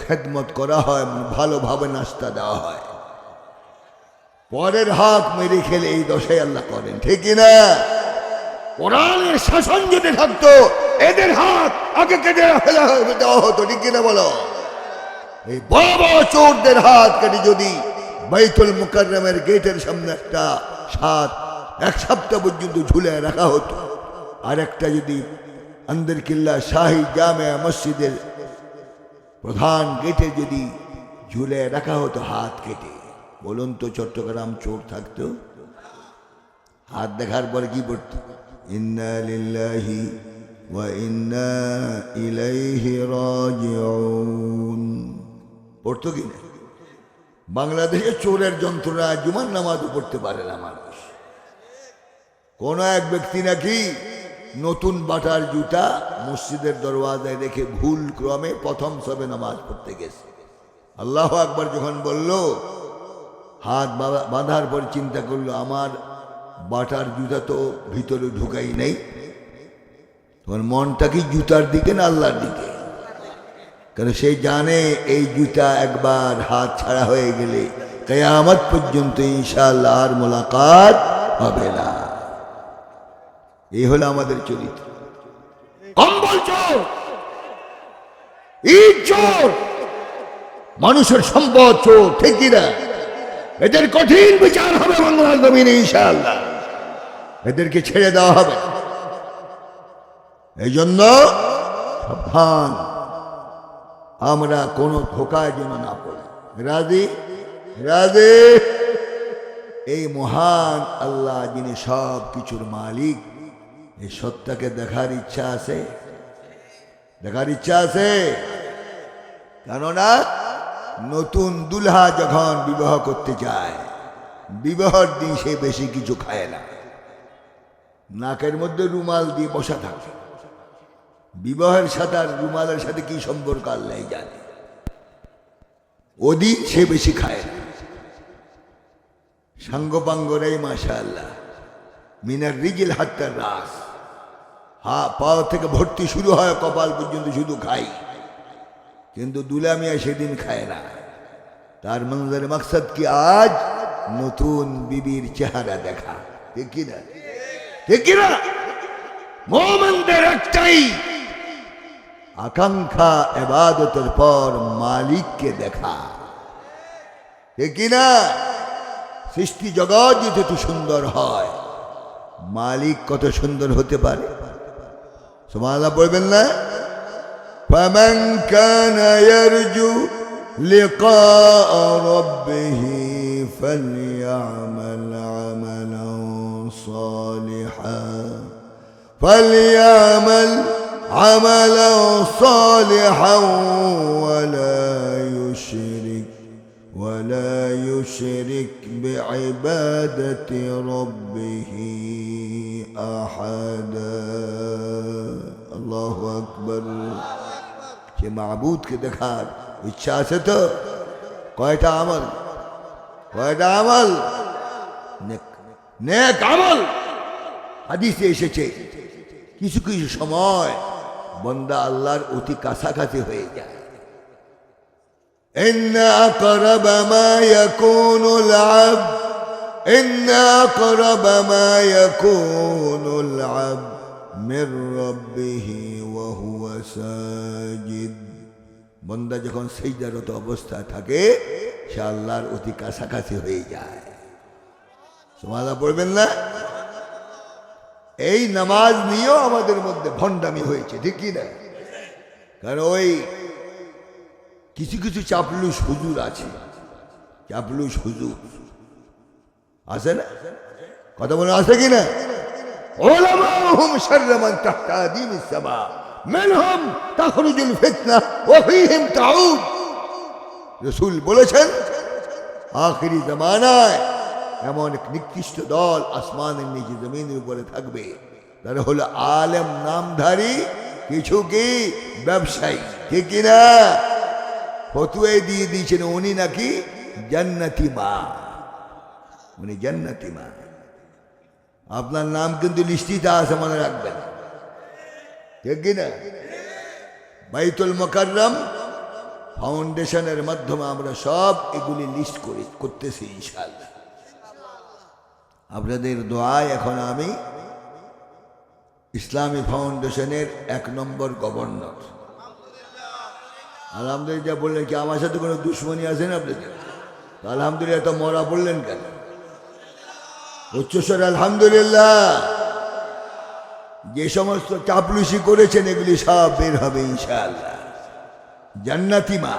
খেদমত করা হয়, ভালোভাবে নাস্তা দেওয়া হয়। পরের হাত মেরে খেলে এই দশাই আল্লাহ করেন, ঠিক না? কোরআনের শাসন যদি থাকতো, এদের হাত আগে কেটে ফেলা দেওয়া হতো, ঠিক কিনা বলো? এই বড় বড় চোরদের হাত কেটে যদি বাইতুল মুকাররমের গেটের সামনে একটা এক সপ্তাহ পর্যন্ত ঝুলে রাখা হতো, আর একটা যদি আন্দর কিল্লা শাহী জামে মসজিদের প্রধান গেটে যদি ঝুলে রাখা হতো হাত কেটে, বলুন তো চট্টগ্রাম চোর থাকতো? হাত দেখার পর কি পড়তো? ইন্না লিল্লাহি ওয়া ইন্না ইলাইহি রাজিউন পড়তো কি না? বাংলাদেশে চোরের যন্ত্রণা জুমার নামাজও পড়তে পারে না মানুষ। কোন এক ব্যক্তি নাকি নতুন বাটার জুতা মসজিদের দরওয়াজায় রেখে ভুল ক্রমে প্রথম সবে নামাজ পড়তে গেছে। আল্লাহু আকবার যখন বলল, হাত বাঁধার পর চিন্তা করলো, আমার বাটার জুতা তো ভিতরে ঢুকাই নেই। তোমার মনটা কি জুতার দিকে না আল্লাহর দিকে? কারণ সে জানে এই জুতা একবার হাত ছাড়া হয়ে গেলে কিয়ামত পর্যন্ত ইনশাআল্লাহ আর মোলাকাত হবে না। এই হলো আমাদের চরিত্র। কম্বল চোর, ইট চোর, মানুষের সম্পদ চোর, ঠিক কিনা? এদের কঠিন বিচার হবে বাংলার জমিনে ইনশাআল্লাহ। এদেরকে ছেড়ে দেওয়া হবে। এই জন্য সাবধান, আমরা কোনো ধোকায় যেন না পড়ি। রাজি রাজি? এই মহান আল্লাহ যিনি সব কিছুর মালিক, এই সত্তাকে দেখার ইচ্ছা আছে? দেখার ইচ্ছা আছে? কেননা নতুন দুলহা যখন বিবাহ করতে যায়, বিবাহের দিন সে বেশি কিছু খায় না, নাকের মধ্যে রুমাল দিয়ে বসা থাকে। বিবাহের সাথে আর রুমালের সাথে কি সম্পর্ক আল্লাহ জানে। ওদিন সে বেশি খায় না। সাঙ্গপাঙ্গরাই মাশাআল্লাহ মিনার রিজিল হাত্তার রাস, পা থেকে ভর্তি শুরু হয় কপাল পর্যন্ত শুধু খাই। কিন্তু দুলামিয়া সেদিন খায় না। তার মঞ্জুর মকসদ কি? আজ নতুন বিবির চেহারা দেখা, ঠিক কিনা? ঠিক কিনা? মুমিনদের একটাই আকাঙ্ক্ষা, ইবাদতের পর মালিককে দেখা, ঠিক কিনা? সৃষ্টি জগৎ যদি এত সুন্দর হয়, মালিক কত সুন্দর হতে পারে। সুবহানাল্লাহ বলবেন না? فمن كان يرجو لقاء ربه فليعمل عملا صالحا ولا يشرك بعبادة ربه أحدا الله أكبر। সে মাবুদকে দেখার ইচ্ছা আছে তো? কয়টা আমল? কয়টা আমল? নেক আমল। হাদিসে এসেছে কিছু কিছু সময় বান্দা আল্লাহর অতি কাছাকাছি হয়ে যায়। إن أقرب ما يكون العبد إن أقرب ما يكون العبد من ربه وهو ساجد বন্দা যখন সিজদারত অবস্থায় থাকে সে আল্লাহর অতি কাছাকাছি হয়ে যায়। সুবহানাল্লাহ পড়বেন না? এই নামাজ নিয়েও আমাদের মধ্যে ভণ্ডামি হয়েছে, ঠিক কি না? কারণ ওই কিছু কিছু চাপলুস হুজুর আছে, চাপলুস হুজুর আছে না? কথা বলে আছে কি না? উলামাহুম শাররু মান তাহতা আদিমিস সামা মিনহুম তাখরুজুল ফিতনা ওয়া ফীহিম তাউদ। রাসূল বলেছেন আখিরি জামানায় এমন এক নিকৃষ্ট দল আসমানের নিচে জমিনের উপরে থাকবে, তারা হলো আলেম নামধারী কিছু কি ব্যবসায়ী, ঠিক কিনা? ফতুয়া দিয়ে দিয়েছেন উনি নাকি জান্নাতি মা, উনি জান্নাতি মা। আপনার নাম কিন্তু লিস্টিতে আছে, মনে রাখবেন, ঠিক কিনা? বাইতুল মুকাররম ফাউন্ডেশনের মাধ্যমে আমরা সব এগুলি লিস্ট করতেছি ইনশাআল্লাহ। আপনাদের দোয়ায় এখন আমি ইসলামী ফাউন্ডেশনের 1 নম্বর গভর্নর। আলহামদুলিল্লাহ বললেন কি? আমার সাথে কোনো দুশ্মনী আছে না আপনাদের? আলহামদুলিল্লাহ তো মরা বললেন কেন? উচ্চস্বর আলহামদুলিল্লাহ। যে সমস্ত চাপলুসি করেছেন এগুলি সব বের হবে ইনশাআল্লাহ। জান্নাতি মা,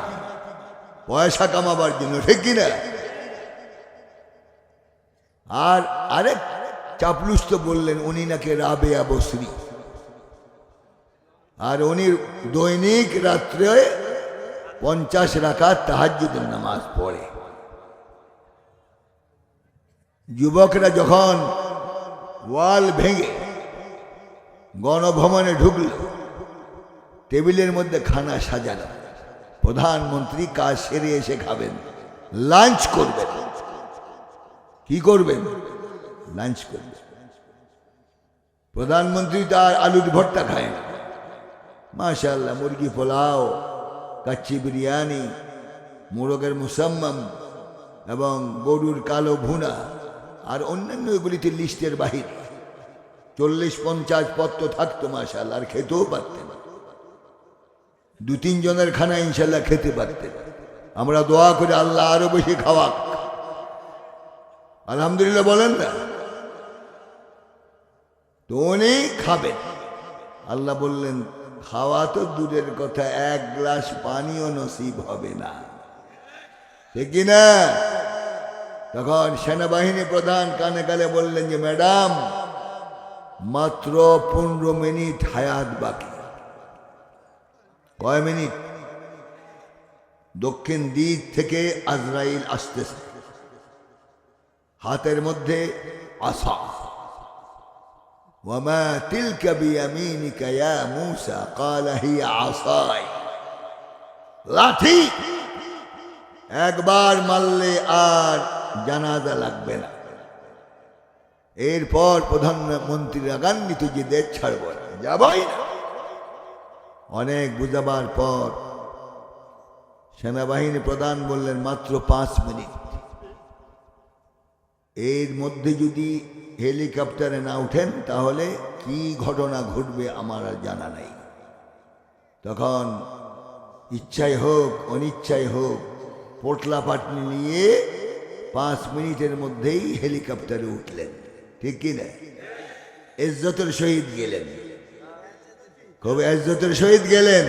পয়সা কামাবার জন্য, ঠিক কিনা? আর আরেক চাপলুস তো বললেন উনি নাকি রাবেয়া বসরি, আর উনি দৈনিক রাত্রে 50 রাকাত তাহাজ্জুদের নামাজ পড়ে। যুবকরা যখন ওয়াল ভেঙে গণভবনে ঢুকল, টেবিলের মধ্যে খানা সাজানো, প্রধানমন্ত্রী কাজ সেরে এসে খাবেন, লাঞ্চ করবেন। কি করবেন? লাঞ্চ করবেন। প্রধানমন্ত্রী তো আর আলুর ভর্তা খায় না, মাশাআল্লাহ মুরগি পোলাও, কাচ্চি বিরিয়ানি, মোরগের মুসাম্মাম এবং গরুর কালো ভুনা আর অন্যান্য এগুলিতে লিস্টের বাহিরে 40-50 পত্র থাকতো মাশাআল্লাহ, আর খেতেও পারতেন। 2-3 জনের খানা ইনশাল্লাহ খেতে পারতেন। আমরা দোয়া করে আল্লাহ আরো বেশি খাওয়াক, আলহামদুলিল্লাহ বলেন না? তো উনি খাবেন। আল্লাহ বললেন খাওয়া তো দূরের কথা, 1 গ্লাস পানিও নসিব হবে না, ঠিক কিনা? তখন সেনাবাহিনী প্রধান কানে কানে বললেন যে ম্যাডাম মাত্র 15 মিনিট হায়াত বাকি। কয় মিনিট? দক্ষিণ দিক থেকে আজরাইল আসতেছে, হাতের মধ্যে আসা। ওয়ামা তিলকা বিয়ামিনিকা ইয়া মূসা ক্বালা হিয়া আসাই। লাঠি একবার মারলে আর জানাজা লাগবে না। এরপর প্রধানমন্ত্রী রাগান্বিত যে দেশ ছাড়ব না, যাবই না। অনেক বুঝাবার পর সেনাবাহিনী প্রধান বললেন মাত্র 5 মিনিট, এর মধ্যে যদি হেলিকপ্টারে না উঠেন তাহলে কি ঘটনা ঘটবে আমার আর জানা নাই। তখন ইচ্ছাই হোক অনিচ্ছাই হোক পোটলা পাটনি নিয়ে 5 মিনিটের মধ্যেই হেলিকপ্টারে উঠলেন, ঠিক কিনা? ইজ্জতের সহিত গেলেন, খুব ইজ্জতের সহিত গেলেন।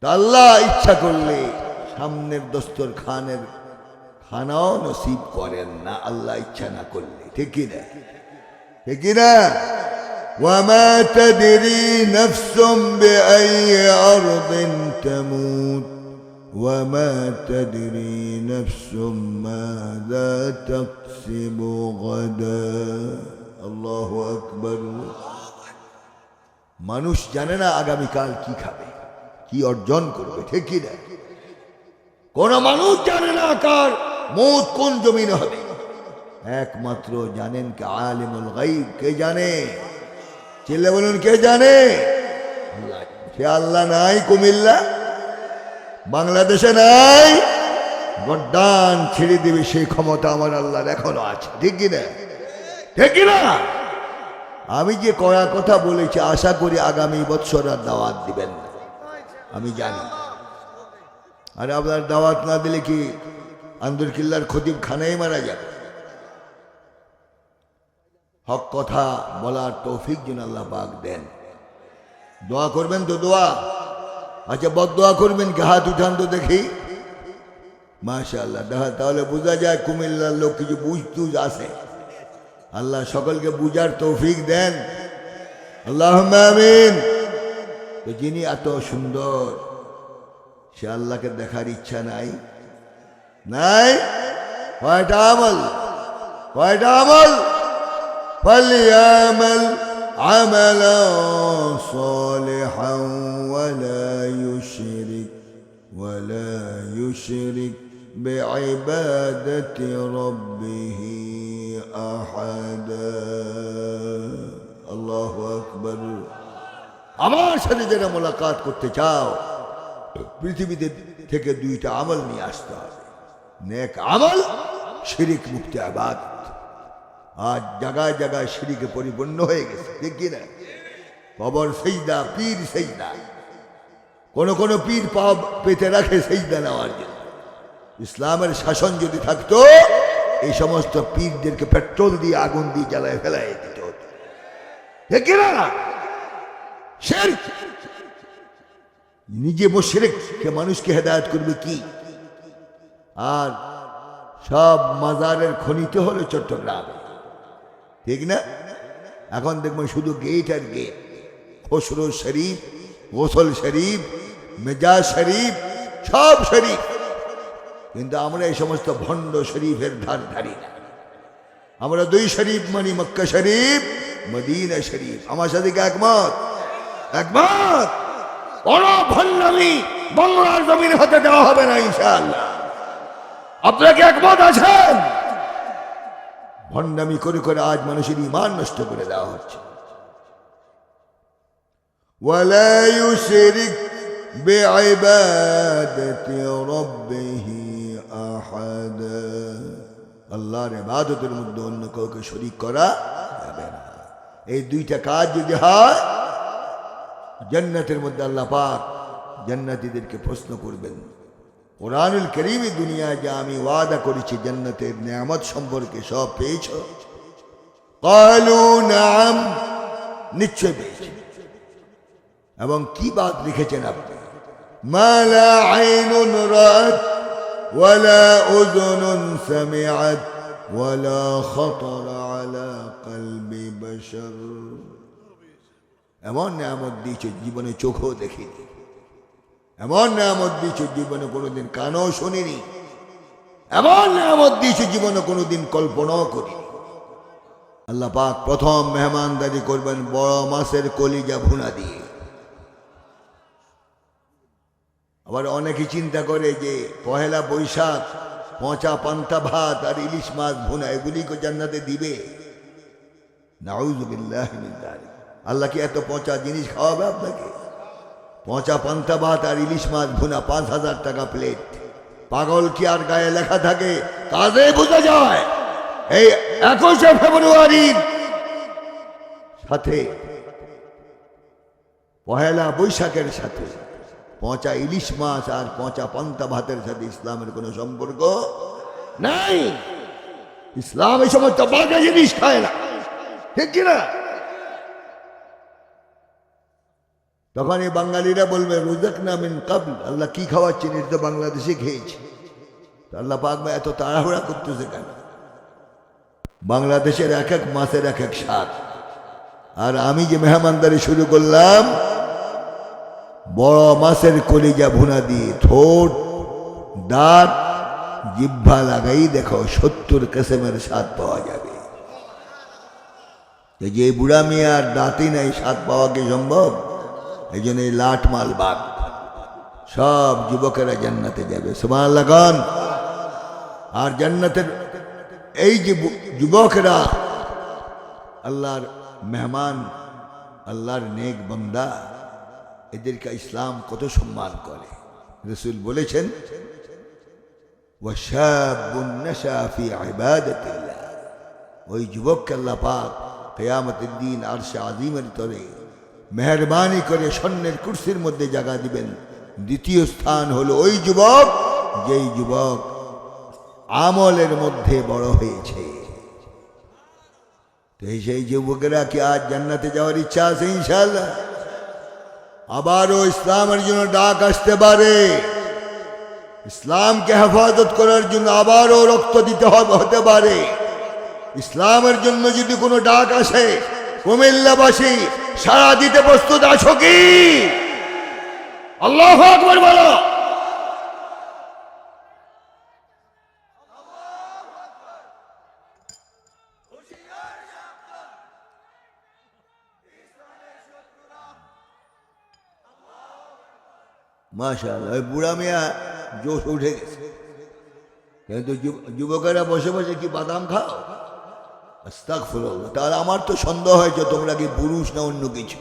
আল্লাহ ইচ্ছা করলে সামনের দস্তর খানের খানাও নসিব করেন না, আল্লাহ ইচ্ছা না করলে, ঠিক কিনা? ঠিক কিনা? وما تدري نفس بأي أرض تموت وما تدري نفس ماذا تكسب غدا الله أكبر। মানুষ জানে না আগামীকাল কি খাবে, কি অর্জন করবে, ঠিক কিনা? কোন মানুষ জানে না কার মৌত কোন জমিনে হবে, একমাত্র জানেন কে আলিমুল গায়ব। কে জানে? চিল্লা বলুন, কে জানে? আল্লাহ। সে আল্লাহ নাই কুমিল্লা? বাংলাদেশে নাই, গড্ডান ছেড়ে দিবে সেই ক্ষমতা আমার আল্লাহর এখনো আছে। ঠিক কিনা? ঠিক কিনা? আমি যে কড়া কথা বলেছি, আশা করি আগামী বছর আর দাওয়াত দিবেন না, আমি জানি। আর আপনার দাওয়াত না দিলে কি আন্দর কিল্লার খতিব খানাই মারা যাবে? হক কথা বলার তৌফিক যেন আল্লাহ পাক দেন। দোয়া করবেন তো? দোয়া আচ্ছা, বদ দোয়া করবেন কি? হাত উঠান তো দেখি। মাশাআল্লাহ, তাহলে বোঝা যায় কুমিল্লার লোক কিছু বুঝতুজ আছে। আল্লাহ সকলকে বুঝার তৌফিক দেন, আল্লাহুম্মা আমিন। তো যিনি এত সুন্দর, সে আল্লাহকে দেখার ইচ্ছা নাই? নাই? কয়টা আমল, কয়টা আমল? ফালিয়ামাল আমালান সালিহান ওয়ালা ইউশরিক বিইবাদাতি রাব্বিহি আহাদা। আল্লাহু আকবার। আমার সাথে যারা মোলাকাত করতে চাও, পৃথিবীতে থেকে দুইটা আমল নিয়ে আসতে হবে, নেক আমল, শিরিক মুক্ত ইবাদত। আজ জায়গায় জায়গায় শিরিকে পরিপূর্ণ হয়ে গেছে, ঠিক কিনা? কবর সেজদা, পীর সেজদা, কোন কোন পীর পা পেতে রাখে সেজদা নেওয়ার জন্য। ইসলামের শাসন যদি থাকতো, এই সমস্ত পীরদেরকে পেট্রোল দিয়ে আগুন দিয়ে জ্বালায় ফেলায় দিতে হতো, ঠিক কিনা? শিরক, নিজে মুশরিক কে মানুষকে হেদায়েত করবে কি? আর সব মাজারের খনিতে হলো চট্টগ্রামে, ঠিক না? এখন দেখবেন শুধু গেট আর গেট, খসরু শরীফ, গোসল শরীফ, মেজাজ শরীফ, সব শরীফ। কিন্তু আমরা এই সমস্ত ভণ্ড শরীফের ধার ধারি না। আমরা দুই শরীফ মানি, মক্কা শরীফ, মদিনা শরীফ। আমার সাথে কি একমত? একমত। কোন ভণ্ডামি বাংলার জমিনে হতে দেওয়া হবে না ইনশাআল্লাহ। আপনারা কি একমত আছেন? ভণ্ডামি করে করে আজ মানুষের ঈমান নষ্ট করে দেওয়া হচ্ছে। ওয়ালা ইউশরিক বিইবাদাতি রাব্বিহি আহাদা। আল্লাহর ইবাদতের মধ্যে অন্য কাউকে শরীক করা যাবে না। এই দুইটা কাজ যদি হয়, জান্নাতের মধ্যে আল্লাহ পাক জান্নাতীদেরকে প্রশ্ন করবেন, কুরআনুল কারীমে দুনিয়ায় যা আমি ওয়াদা করেছি জান্নাতের নিয়ামত সম্পর্কে সব পেয়েছো? ক্বালু নাআম, নিশ্চয় পেয়েছি। এবং কি বাত লিখেছেন আপনি? মা লা আইনুন রাআত ওয়ালা উযুনুন সামিআত ওয়ালা খাতারা আলা কলবি বাশার। এমন নিয়ামত দিয়েছে জীবনে চোখও দেখিনি, এমন নিয়ামত দিয়েছে জীবনে কোনোদিন কানও শুনিনি, এমন নিয়ামত দিয়েছে জীবনে কোনোদিন কল্পনাও করিনি। আল্লাহ পাক প্রথম মেহমানদারি করবেন বড় মাছের কলিজা ভুনা দিয়ে। আবার অনেকে চিন্তা করে যে পহেলা বৈশাখ পচা পান্তা ভাত আর ইলিশ মাছ ভুনা এগুলি কো জান্নাতে দিবে? নাউযুবিল্লাহি মিন যালিক। আল্লাহ কি এত পচা জিনিস খাওয়াবে আপনাকে? পচা পান্তা ভাত আর ইলিশ মাছ ভুনা 5,000 টাকা প্লেট। পাগল কি আর গায়ে লেখা থাকে? কাজে বোঝা যায়। এই 21শে ফেব্রুয়ারির সাথে পহেলা বৈশাখের সাথে পচা ইলিশ মাছ আর পচা পান্তা ভাতের সাথে ইসলামের কোনো সম্পর্ক নাই। ইসলাম এই সমস্ত বাজে জিনিস খায় না, ঠিক কিনা? তখন এই বাঙালিরা বলবে রুযাকনা মিন ক্বাবল, আল্লাহ কি খাওয়াচ্ছেন? এটা তো বাংলাদেশে খেয়েছি। আল্লাহ পাক এত তাড়াহুড়া করতেছে কেন? বাংলাদেশের এক এক মাছের এক এক স্বাদ। আর আমি যে মেহমানদারি শুরু করলাম বড় মাছের কলিজা ভুনা দিয়ে, ঠোঁট, দাঁত, জিহ্বা লাগাই দেখো 70 কিসমের স্বাদ পাওয়া যাবে। যে বুড়া মিয়ার দাঁতই নাই, স্বাদ পাওয়া কি সম্ভব? এই জন্য এই লাট মাল বাগ সব যুবকেরা জান্নাতে যাবে, সুবহানাল্লাহ গান। আর জান্নাতের এই যে যুবকেরা আল্লাহর মেহমান, আল্লাহর নেক বান্দা, এদেরকে ইসলাম কত সম্মান করে। রাসূল বলেছেন ওয়াশাবুন নাশা ফি ইবাদাতিল্লাহ, ওই যুবককে আল্লাহ পাক কিয়ামতের দিন আরশে আজিমের তলে মেহরবানি করে স্বর্ণের কুরসির মধ্যে জায়গা দিবেন। দ্বিতীয় স্থান হলো ওই যুবক যেই যুবক আমলের মধ্যে বড় হয়েছে। তো সেই যুবকেরা কি আজ জান্নাতে যাওয়ার ইচ্ছা আছে? ইনশাআল্লাহ। আবারও ইসলামের জন্য ডাক আসতে পারে, ইসলামকে হেফাজত করার জন্য আবারও রক্ত দিতে হতে পারে। ইসলামের জন্য যদি কোনো ডাক আসে, কুমিল্লাবাসী সাড়া দিতে প্রস্তুত আছো কি? আল্লাহু আকবার বলো। মাশাআল্লাহ, ওই বুড়া মিয়া জোশ উঠে গেছে, কিন্তু যুবকেরা বসে বসে কি বাদাম খাও? আস্তাগফিরুল্লাহ। তাহলে আমার তো সন্দেহ হয়েছে তোমরা কি পুরুষ না অন্য কিছু।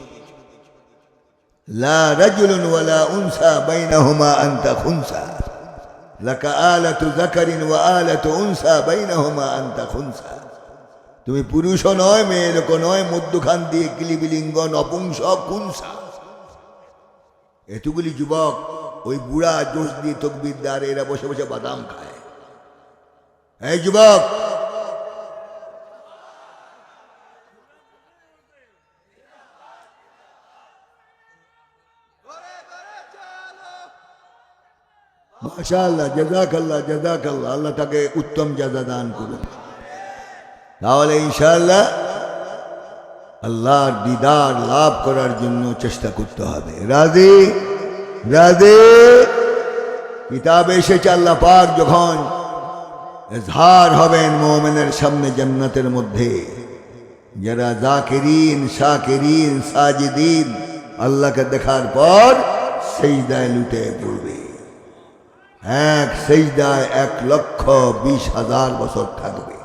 লা রাজুলুন ওয়ালা উনসা বাইনাহুমা আনতা খুনসা, লাকা আলাতু যাকারিন ওয়া আলাতু উনসা বাইনাহুমা আনতা খুনসা। তুমি পুরুষও নয়, মেয়েরও নয়, মধ্যখান দিয়ে কিলিবিলিঙ্গ নপুংস খুনসা। এতগুলি যুবক ওই বুড়া জোশ দিয়ে তকবীর দ্বারে এরা বসে বসে বাদাম খায়। এই যুবক, মাশাআল্লাহ, জাযাকাল্লাহ জাযাকাল্লাহ, আল্লাহ তাকে উত্তম জাযা দান করুন। তাহলে ইনশাআল্লাহ আল্লাহর দিদার লাভ করার জন্য চেষ্টা করতে হবে। রাজি রাজি। কিতাবে এসেছে আল্লাহ পাক যখন ইজহার হবেন মুমিনের সামনে জান্নাতের মধ্যে, যারা যাকিরিন শাকিরিন সাজিদিন আল্লাহকে দেখার পর সিজদায় লুটে পড়বে। এক সিজদায় 1,20,000 বছর থাকবে।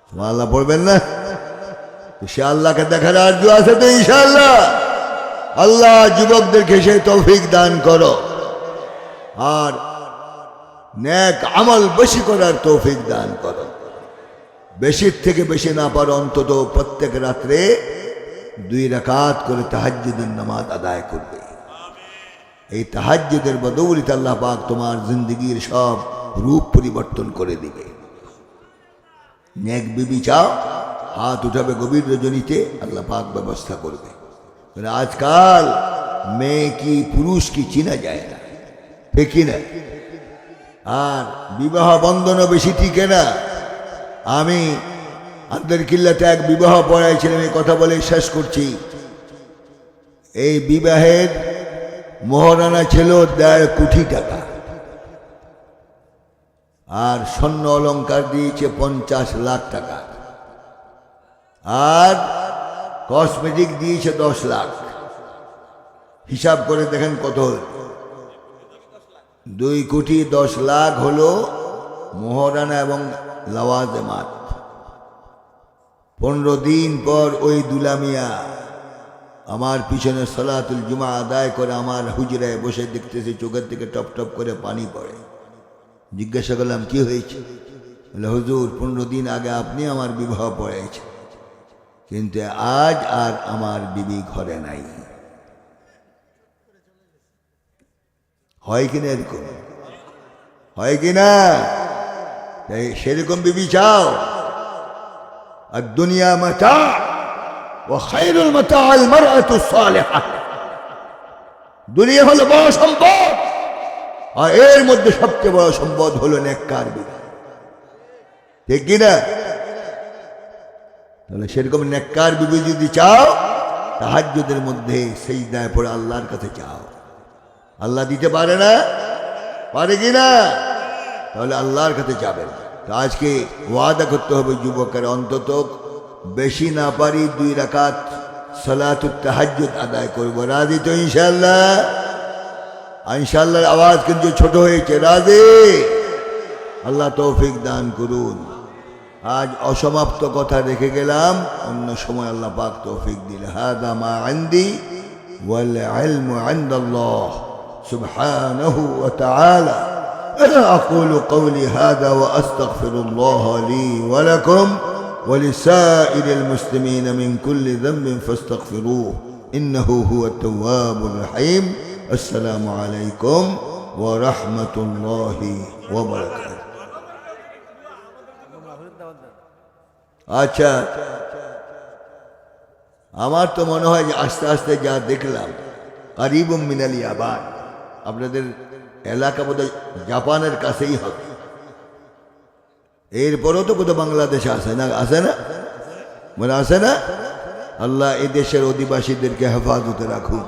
সুবহানাল্লাহ পড়বেন না? সে আল্লাহকে দেখার আরজু আছে তো ইনশাআল্লাহ। আল্লাহ যুবকদেরকে সে তৌফিক দান করো, আর নেক আমল বেশি করার তৌফিক দান করো। বেশির থেকে বেশি না পারো অন্তত প্রত্যেক রাত্রে 2 রাকাত করে তাহাজ্জুদের নামাজ আদায় করবে। এই তাহাজ্জুদের বদৌলতে আল্লাহ পাক তোমার জিন্দেগীর সব রূপ পরিবর্তন করে দিবে। নেক বিবি চাও, হাত উঠাবে গভীর রজনীতে, আল্লাহ পাক ব্যবস্থা করবে। আজকাল মেয়ে কি পুরুষ কি চিনা যায় না, ঠিক না? আর বিবাহ বন্ধনও বেশি টিকে না। আমি আন্দের কিল্লাতে এক বিবাহ পড়াইছিলাম, এই কথা বলে শেষ করছি। এই বিবাহের মোহরানা ছিল 1.5 কোটি টাকা, আর স্বর্ণ অলংকার দিয়েছে 50 লাখ টাকা, আর কসমেটিক দিয়েছে 10 লাখ। হিসাব করে দেখেন কত হল। 2,10,00,000 হলো মোহরানা এবং লাওয়াজেমাত। 15 দিন পর ওই দুলামিয়া আমার পিছনে সালাতুল জুমা আদায় করে আমার হুজরায় বসে দেখতেছে চোখের থেকে টপ টপ করে পানি পড়ে। জিজ্ঞাসা করলাম কি হয়েছে? বলে হুজুর 15 দিন আগে আপনি আমার বিবাহ পড়াইছেন, কিন্তু আজ আর আমার বিবি ঘরে নাই। হয় কিনা এরকম? হয় কিনা? সেরকম বিবি চাও? আর দুনিয়া মাতা ওয়া খায়রুল মাতা আল মারআতু সালিহা। দুনিয়া হলো বড় সম্পদ, আর এর মধ্যে সবচেয়ে বড় সম্পদ হলো নেককার বিবি, ঠিক কিনা? তাহলে সেরকম নেককার বিবি যদি চাও, তাহাজ্জুদের মধ্যে সিজদায় পড়ে আল্লাহর কাছে চাও। আল্লাহ দিতে পারে না? পারে কিনা? তাহলে আল্লাহর কাছে যাবেন। তো আজকে ওয়াদা করতে হবে যুবকের, অন্তত বেশি না পারি 2 রাকাত সালাতুত তাহাজ্জুদ আদায় করবো। রাজি তো ইনশাআল্লাহ? ইনশাআল্লাহর আওয়াজ কিন্তু ছোট হয়েছে। রাজি? আল্লাহ তৌফিক দান করুন। আজ অসমাপ্ত কথা রেখে গেলাম, অন্য সময় আল্লাহ পাক তৌফিক দিলে। হাদা মা ইনদি ওয়াল ইলমু ইনদাল্লাহ। سبحانه وتعالى. أنا أقول قولي هذا وأستغفر الله لي ولكم ولسائر المسلمين من كل ذنب فاستغفروه إنه هو التواب الرحيم. السلام عليكم ورحمة الله وبركاته. আচ্ছা, আমার তো মনে হয় যে আস্তে আস্তে যা দেখলাম কারিবুম মিনাল ইয়াবান, আপনাদের এলাকা বোধহয় জাপানের কাছেই হবে। এরপরও তো বোধহয় বাংলাদেশে আসে না, আসে না, মানে আসে না। আল্লাহ এই দেশের অধিবাসীদেরকে হেফাজতে রাখুন।